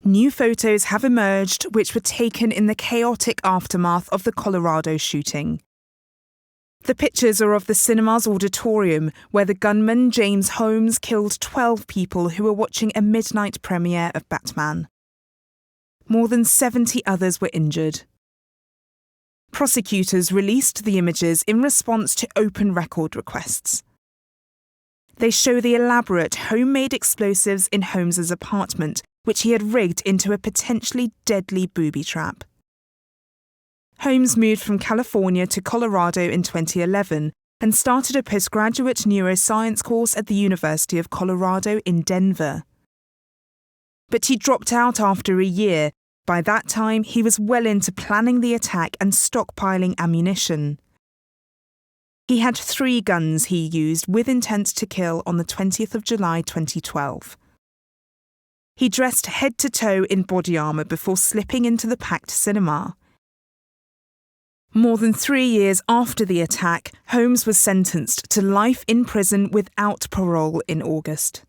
New photos have emerged which were taken in the chaotic aftermath of the Colorado shooting. The pictures are of the cinema's auditorium where the gunman James Holmes killed 12 people who were watching a midnight premiere of Batman. More than 70 others were injured. Prosecutors released the images in response to open record requests. They show the elaborate homemade explosives in Holmes's apartment, which he had rigged into a potentially deadly booby trap. Holmes moved from California to Colorado in 2011 and started a postgraduate neuroscience course at the University of Colorado in Denver. But he dropped out after a year. By that time, he was well into planning the attack and stockpiling ammunition. He had 3 guns he used with intent to kill on the 20th of July 2012. He dressed head to toe in body armour before slipping into the packed cinema. More than 3 years after the attack, Holmes was sentenced to life in prison without parole in August.